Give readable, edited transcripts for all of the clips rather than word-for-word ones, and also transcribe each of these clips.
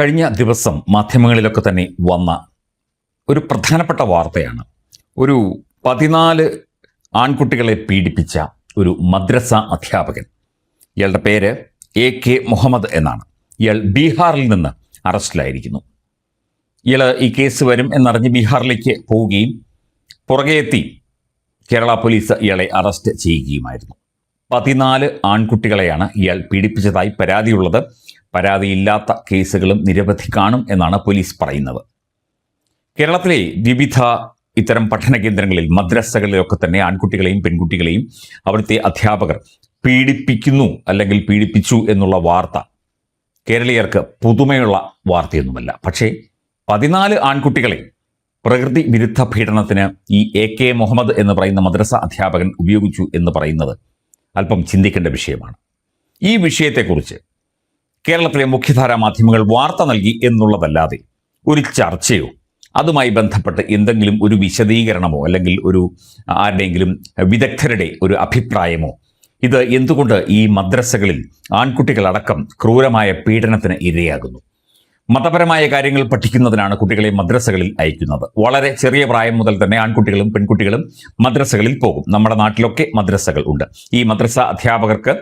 കഴിഞ്ഞ ദിവസം മാധ്യമങ്ങളിലൊക്കെ തന്നെ വന്ന ഒരു പ്രധാനപ്പെട്ട വാർത്തയാണ്. ഒരു 14 ആൺകുട്ടികളെ പീഡിപ്പിച്ച ഒരു മദ്രസ അധ്യാപകൻ. ഇയാളുടെ പേര് AK മുഹമ്മദ് എന്നാണ്. ഇയാൾ ബീഹാറിൽ നിന്ന് അറസ്റ്റിലായിരിക്കുന്നു. ഇയാൾ ഈ കേസ് വരും എന്നറിഞ്ഞ് ബീഹാറിലേക്ക് പോവുകയും പുറകെ എത്തി കേരള പോലീസ് ഇയാളെ അറസ്റ്റ് ചെയ്യുകയുമായിരുന്നു. 14 ആൺകുട്ടികളെയാണ് ഇയാൾ പീഡിപ്പിച്ചതായി പരാതിയുള്ളത്. പരാതിയില്ലാത്ത കേസുകളും നിരവധി കാണും എന്നാണ് പോലീസ് പറയുന്നത്. കേരളത്തിലെ വിവിധ ഇത്തരം പഠന കേന്ദ്രങ്ങളിൽ, മദ്രസകളിലൊക്കെ തന്നെ ആൺകുട്ടികളെയും പെൺകുട്ടികളെയും അവിടുത്തെ അധ്യാപകർ പീഡിപ്പിക്കുന്നു അല്ലെങ്കിൽ പീഡിപ്പിച്ചു എന്നുള്ള വാർത്ത കേരളീയർക്ക് പുതുമയുള്ള വാർത്തയൊന്നുമല്ല. പക്ഷേ 14 ആൺകുട്ടികളെ പ്രകൃതി വിരുദ്ധ പീഡനത്തിന് ഈ AK മുഹമ്മദ് എന്ന് പറയുന്ന മദ്രസ അധ്യാപകൻ ഉപയോഗിച്ചു എന്ന് പറയുന്നത് അല്പം ചിന്തിക്കേണ്ട വിഷയമാണ്. ഈ വിഷയത്തെക്കുറിച്ച് കേരളത്തിലെ മുഖ്യധാരാ മാധ്യമങ്ങൾ വാർത്ത നൽകി എന്നുള്ളതല്ലാതെ ഒരു ചർച്ചയോ അതുമായി ബന്ധപ്പെട്ട് എന്തെങ്കിലും ഒരു വിശദീകരണമോ അല്ലെങ്കിൽ ഒരു ആരുടെയെങ്കിലും വിദഗ്ധരുടെ ഒരു അഭിപ്രായമോ, ഇത് എന്തുകൊണ്ട് ഈ മദ്രസകളിൽ ആൺകുട്ടികളടക്കം ക്രൂരമായ പീഡനത്തിന് ഇരയാകുന്നു, മതപരമായ കാര്യങ്ങൾ പഠിക്കുന്നതിനാണ് കുട്ടികളെ മദ്രസകളിൽ അയക്കുന്നത്. വളരെ ചെറിയ പ്രായം മുതൽ തന്നെ ആൺകുട്ടികളും പെൺകുട്ടികളും മദ്രസകളിൽ പോകും. നമ്മുടെ നാട്ടിലൊക്കെ മദ്രസകൾ ഉണ്ട്. ഈ മദ്രസ അധ്യാപകർക്ക്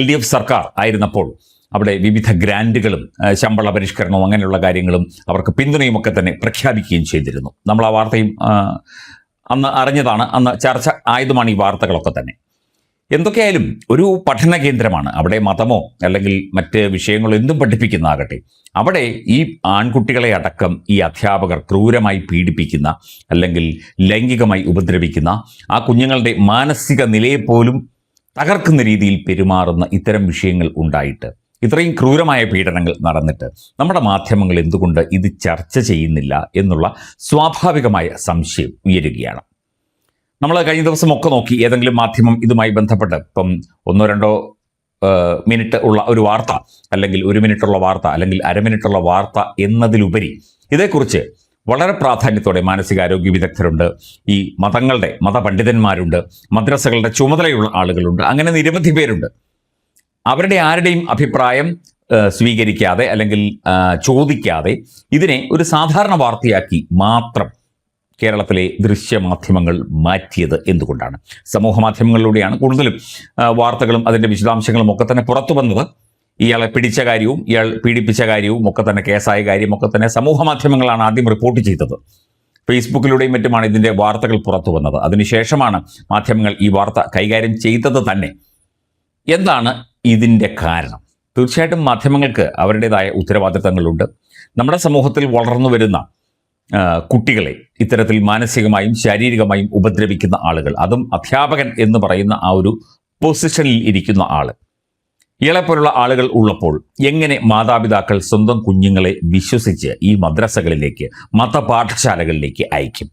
LDF സർക്കാർ ആയിരുന്നപ്പോൾ അവിടെ വിവിധ ഗ്രാൻറ്റുകളും ശമ്പള പരിഷ്കരണവും അങ്ങനെയുള്ള കാര്യങ്ങളും അവർക്ക് പിന്തുണയും ഒക്കെ തന്നെ പ്രഖ്യാപിക്കുകയും ചെയ്തിരുന്നു. നമ്മൾ ആ വാർത്തയും അന്ന് അറിഞ്ഞതാണ്, അന്ന് ചർച്ച ആയതുമാണ് ഈ വാർത്തകളൊക്കെ തന്നെ. എന്തൊക്കെയായാലും ഒരു പഠന കേന്ദ്രമാണ്. അവിടെ മതമോ അല്ലെങ്കിൽ മറ്റ് വിഷയങ്ങളോ എന്തും പഠിപ്പിക്കുന്നതാകട്ടെ, അവിടെ ഈ ആൺകുട്ടികളെ അടക്കം ഈ അധ്യാപകർ ക്രൂരമായി പീഡിപ്പിക്കുന്ന അല്ലെങ്കിൽ ലൈംഗികമായി ഉപദ്രവിക്കുന്ന, ആ കുഞ്ഞുങ്ങളുടെ മാനസിക നിലയെപ്പോലും തകർക്കുന്ന രീതിയിൽ പെരുമാറുന്ന ഇത്തരം വിഷയങ്ങൾ ഉണ്ടായിട്ട്, ഇത്രയും ക്രൂരമായ പീഡനങ്ങൾ നടന്നിട്ട് നമ്മുടെ മാധ്യമങ്ങൾ എന്തുകൊണ്ട് ഇത് ചർച്ച ചെയ്യുന്നില്ല എന്നുള്ള സ്വാഭാവികമായ സംശയം ഉയരുകയാണ്. നമ്മൾ കഴിഞ്ഞ ദിവസമൊക്കെ നോക്കി ഏതെങ്കിലും മാധ്യമം ഇതുമായി ബന്ധപ്പെട്ട് ഇപ്പം 1-2 മിനിറ്റ് ഉള്ള ഒരു വാർത്ത, അല്ലെങ്കിൽ 1 മിനിറ്റുള്ള വാർത്ത, അല്ലെങ്കിൽ അരമിനിറ്റുള്ള വാർത്ത എന്നതിലുപരി ഇതേക്കുറിച്ച് വളരെ പ്രാധാന്യത്തോടെ മാനസികാരോഗ്യ വിദഗ്ധരുണ്ട്, ഈ മതപണ്ഡിതന്മാരുണ്ട്, മദ്രസകളുടെ ചുമതലയുള്ള ആളുകളുണ്ട്, അങ്ങനെ നിരവധി പേരുണ്ട്. അവരുടെ ആരുടെയും അഭിപ്രായം സ്വീകരിക്കാതെ അല്ലെങ്കിൽ ചോദിക്കാതെ ഇതിനെ ഒരു സാധാരണ വാർത്തയാക്കി മാത്രം കേരളത്തിലെ ദൃശ്യമാധ്യമങ്ങൾ മാറ്റിയത് എന്തുകൊണ്ടാണ്? സമൂഹ മാധ്യമങ്ങളിലൂടെയാണ് കൂടുതലും വാർത്തകളും അതിൻ്റെ വിശദാംശങ്ങളും ഒക്കെ തന്നെ പുറത്തു വന്നത്. ഇയാളെ പിടിച്ച കാര്യവും ഇയാൾ പീഡിപ്പിച്ച കാര്യവും ഒക്കെ തന്നെ, കേസായ കാര്യമൊക്കെ തന്നെ സമൂഹ മാധ്യമങ്ങളാണ് ആദ്യം റിപ്പോർട്ട് ചെയ്തത്. ഫേസ്ബുക്കിലൂടെയും മറ്റുമാണ് ഇതിൻ്റെ വാർത്തകൾ പുറത്തു വന്നത്. അതിനുശേഷമാണ് മാധ്യമങ്ങൾ ഈ വാർത്ത കൈകാര്യം ചെയ്തത് തന്നെ. എന്താണ് ഇതിൻ്റെ കാരണം? തീർച്ചയായിട്ടും മാധ്യമങ്ങൾക്ക് അവരുടേതായ ഉത്തരവാദിത്തങ്ങളുണ്ട്. നമ്മുടെ സമൂഹത്തിൽ വളർന്നു വരുന്ന കുട്ടികളെ ഇത്തരത്തിൽ മാനസികമായും ശാരീരികമായും ഉപദ്രവിക്കുന്ന ആളുകൾ, അതും അധ്യാപകൻ എന്ന് പറയുന്ന ആ ഒരു പൊസിഷനിൽ ഇരിക്കുന്ന ആൾ, ഇയാളെപ്പോലുള്ള ആളുകൾ ഉള്ളപ്പോൾ എങ്ങനെ മാതാപിതാക്കൾ സ്വന്തം കുഞ്ഞുങ്ങളെ വിശ്വസിച്ച് ഈ മദ്രസകളിലേക്ക്, മതപാഠശാലകളിലേക്ക് അയക്കും?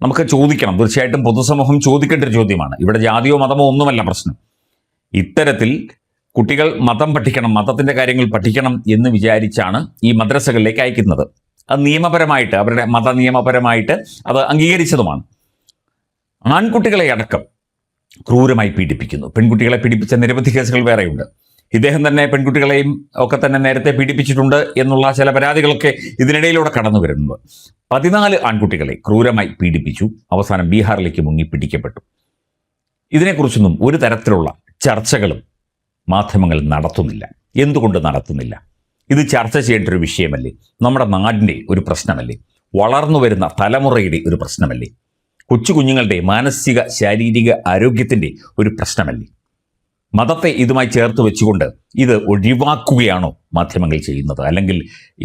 നമുക്ക് ചോദിക്കണം. തീർച്ചയായിട്ടും പൊതുസമൂഹം ചോദിക്കേണ്ട ഒരു ചോദ്യമാണ്. ഇവിടെ ജാതിയോ മതമോ ഒന്നുമല്ല പ്രശ്നം. ഇത്തരത്തിൽ കുട്ടികൾ മതം പഠിക്കണം, മതത്തിൻ്റെ കാര്യങ്ങൾ പഠിക്കണം എന്ന് വിചാരിച്ചാണ് ഈ മദ്രസകളിലേക്ക് അയക്കുന്നത്. അത് നിയമപരമായിട്ട്, അവരുടെ നിയമപരമായിട്ട് അത് അംഗീകരിച്ചതുമാണ്. ആൺകുട്ടികളെ അടക്കം ക്രൂരമായി പീഡിപ്പിക്കുന്നു. പെൺകുട്ടികളെ പീഡിപ്പിച്ച നിരവധി കേസുകൾ വേറെയുണ്ട്. ഇദ്ദേഹം തന്നെ പെൺകുട്ടികളെയും ഒക്കെ തന്നെ നേരത്തെ പീഡിപ്പിച്ചിട്ടുണ്ട് എന്നുള്ള ചില പരാതികളൊക്കെ ഇതിനിടയിലൂടെ കടന്നു വരുന്നുണ്ട്. 14 ആൺകുട്ടികളെ ക്രൂരമായി പീഡിപ്പിച്ചു. അവസാനം ബീഹാറിലേക്ക് മുങ്ങി പിടിക്കപ്പെട്ടു. ഇതിനെക്കുറിച്ചൊന്നും ഒരു തരത്തിലുള്ള ചർച്ചകളും മാധ്യമങ്ങൾ നടത്തുന്നില്ല. എന്തുകൊണ്ട് നടത്തുന്നില്ല? ഇത് ചർച്ച ചെയ്യേണ്ട ഒരു വിഷയമല്ലേ? നമ്മുടെ നാടിൻ്റെ ഒരു പ്രശ്നമല്ലേ? വളർന്നു വരുന്ന തലമുറയുടെ ഒരു പ്രശ്നമല്ലേ? കൊച്ചു കുഞ്ഞുങ്ങളുടെ മാനസിക ശാരീരിക ആരോഗ്യത്തിൻ്റെ ഒരു പ്രശ്നമല്ലേ? മതത്തെ ഇതുമായി ചേർത്ത് വെച്ചുകൊണ്ട് ഇത് ഒഴിവാക്കുകയാണോ മാധ്യമങ്ങൾ ചെയ്യുന്നത്? അല്ലെങ്കിൽ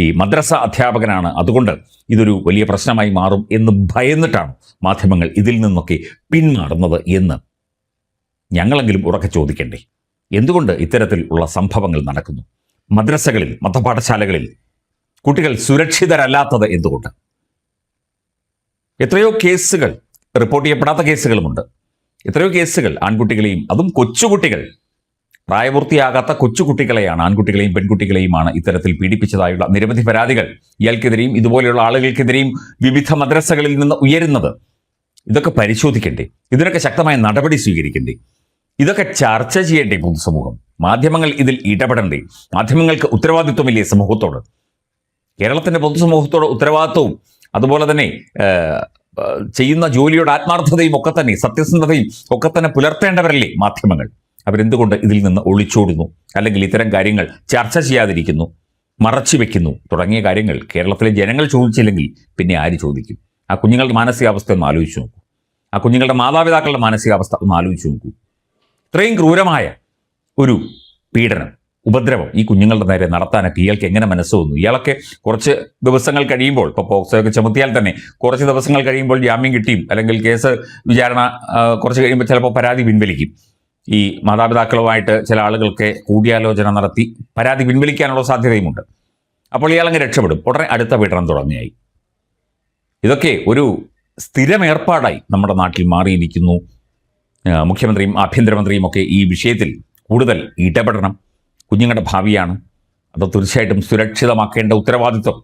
ഈ മദ്രസ അധ്യാപകനാണ്, അതുകൊണ്ട് ഇതൊരു വലിയ പ്രശ്നമായി മാറും എന്ന് ഭയന്നിട്ടാണ് മാധ്യമങ്ങൾ ഇതിൽ നിന്നൊക്കെ പിന്മാറുന്നത് എന്ന് ഞങ്ങളെങ്കിലും ഉറക്കെ ചോദിക്കണ്ടേ? എന്തുകൊണ്ട് ഇത്തരത്തിൽ ഉള്ള സംഭവങ്ങൾ നടക്കുന്നു? മദ്രസകളിൽ, മതപാഠശാലകളിൽ കുട്ടികൾ സുരക്ഷിതരല്ലാത്തത് എന്തുകൊണ്ട്? എത്രയോ കേസുകൾ, റിപ്പോർട്ട് ചെയ്യപ്പെടാത്ത കേസുകളുമുണ്ട്. എത്രയോ കേസുകൾ ആൺകുട്ടികളെയും, അതും കൊച്ചുകുട്ടികൾ, പ്രായപൂർത്തിയാകാത്ത കൊച്ചുകുട്ടികളെയാണ്, ആൺകുട്ടികളെയും പെൺകുട്ടികളെയുമാണ് ഇത്തരത്തിൽ പീഡിപ്പിച്ചതായുള്ള നിരവധി പരാതികൾ ഇയാൾക്കെതിരെയും ഇതുപോലെയുള്ള ആളുകൾക്കെതിരെയും വിവിധ മദ്രസകളിൽ നിന്ന് ഉയരുന്നത്. ഇതൊക്കെ പരിശോധിക്കണ്ടേ? ഇതിനൊക്കെ ശക്തമായ നടപടി സ്വീകരിക്കണ്ടേ? ഇതൊക്കെ ചർച്ച ചെയ്യണ്ടേ പൊതുസമൂഹം? മാധ്യമങ്ങൾ ഇതിൽ ഇടപെടണ്ടേ? മാധ്യമങ്ങൾക്ക് ഉത്തരവാദിത്വമില്ലേ സമൂഹത്തോട്? കേരളത്തിൻ്റെ പൊതുസമൂഹത്തോട് ഉത്തരവാദിത്വവും അതുപോലെ തന്നെ ചെയ്യുന്ന ജോലിയുടെ ആത്മാർത്ഥതയും ഒക്കെ തന്നെ, സത്യസന്ധതയും ഒക്കെ തന്നെ പുലർത്തേണ്ടവരല്ലേ മാധ്യമങ്ങൾ? അവരെന്തുകൊണ്ട് ഇതിൽ നിന്ന് ഒളിച്ചോടുന്നു, അല്ലെങ്കിൽ ഇത്തരം കാര്യങ്ങൾ ചർച്ച ചെയ്യാതിരിക്കുന്നു, മറച്ചു വെക്കുന്നു തുടങ്ങിയ കാര്യങ്ങൾ കേരളത്തിലെ ജനങ്ങൾ ചോദിച്ചില്ലെങ്കിൽ പിന്നെ ആര് ചോദിക്കും? ആ കുഞ്ഞുങ്ങളുടെ മാനസികാവസ്ഥ ഒന്ന് ആലോചിച്ച് നോക്കൂ. ആ കുഞ്ഞുങ്ങളുടെ മാതാപിതാക്കളുടെ മാനസികാവസ്ഥ ഒന്ന് ആലോചിച്ച് നോക്കൂ. ഇത്രയും ക്രൂരമായ ഒരു പീഡനം, ഉപദ്രവം ഈ കുഞ്ഞുങ്ങളുടെ നേരെ നടത്താനൊക്കെ ഇയാൾക്ക് എങ്ങനെ മനസ്സ് വന്നു? ഇയാളൊക്കെ കുറച്ച് ദിവസങ്ങൾ കഴിയുമ്പോൾ, ഇപ്പോൾ പോക്സോയൊക്കെ ചുമത്തിയാൽ തന്നെ കുറച്ച് ദിവസങ്ങൾ കഴിയുമ്പോൾ ജാമ്യം കിട്ടിയും അല്ലെങ്കിൽ കേസ് വിചാരണ കുറച്ച് കഴിയുമ്പോൾ ചിലപ്പോൾ പരാതി പിൻവലിക്കും. ഈ മാതാപിതാക്കളുമായിട്ട് ചില ആളുകൾക്ക് കൂടിയാലോചന നടത്തി പരാതി പിൻവലിക്കാനുള്ള സാധ്യതയുമുണ്ട്. അപ്പോൾ ഇയാളങ്ങ് രക്ഷപ്പെടും. ഉടനെ അടുത്ത പീഡനം തുടങ്ങിയായി. ഇതൊക്കെ ഒരു സ്ഥിരമേർപ്പാടായി നമ്മുടെ നാട്ടിൽ മാറിയിരിക്കുന്നു. മുഖ്യമന്ത്രിയും ആഭ്യന്തരമന്ത്രിയും ഒക്കെ ഈ വിഷയത്തിൽ കൂടുതൽ ഇടപെടണം. കുഞ്ഞുങ്ങളുടെ ഭാവിയാണ്. അത് തീർച്ചയായിട്ടും സുരക്ഷിതമാക്കേണ്ട ഉത്തരവാദിത്വം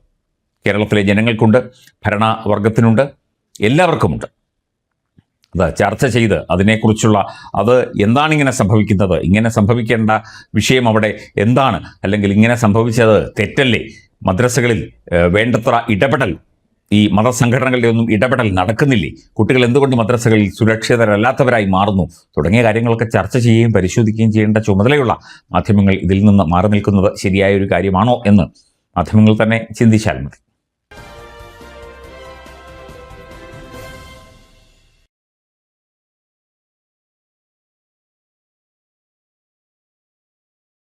കേരളത്തിലെ ജനങ്ങൾക്കുണ്ട്, ഭരണവർഗത്തിനുണ്ട്, എല്ലാവർക്കുമുണ്ട്. അത് ചർച്ച ചെയ്ത് അതിനെക്കുറിച്ചുള്ള അത് എന്താണ് ഇങ്ങനെ സംഭവിക്കുന്നത്, ഇങ്ങനെ സംഭവിക്കേണ്ട വിഷയം അവിടെ എന്താണ്, അല്ലെങ്കിൽ ഇങ്ങനെ സംഭവിച്ചത് തെറ്റല്ലേ, മദ്രസകളിൽ വേണ്ടത്ര ഇടപെടൽ, ഈ മതസംഘടനകളുടെ ഒന്നും ഇടപെടൽ നടക്കുന്നില്ലേ, കുട്ടികൾ എന്തുകൊണ്ട് മദ്രസകളിൽ സുരക്ഷിതരല്ലാത്തവരായി മാറുന്നു തുടങ്ങിയ കാര്യങ്ങളൊക്കെ ചർച്ച ചെയ്യുകയും പരിശോധിക്കുകയും ചെയ്യേണ്ട ചുമതലയുള്ള മാധ്യമങ്ങൾ ഇതിൽ നിന്ന് മാറി നിൽക്കുന്നത് ശരിയായ ഒരു കാര്യമാണോ എന്ന് മാധ്യമങ്ങൾ തന്നെ ചിന്തിച്ചാൽ മതി.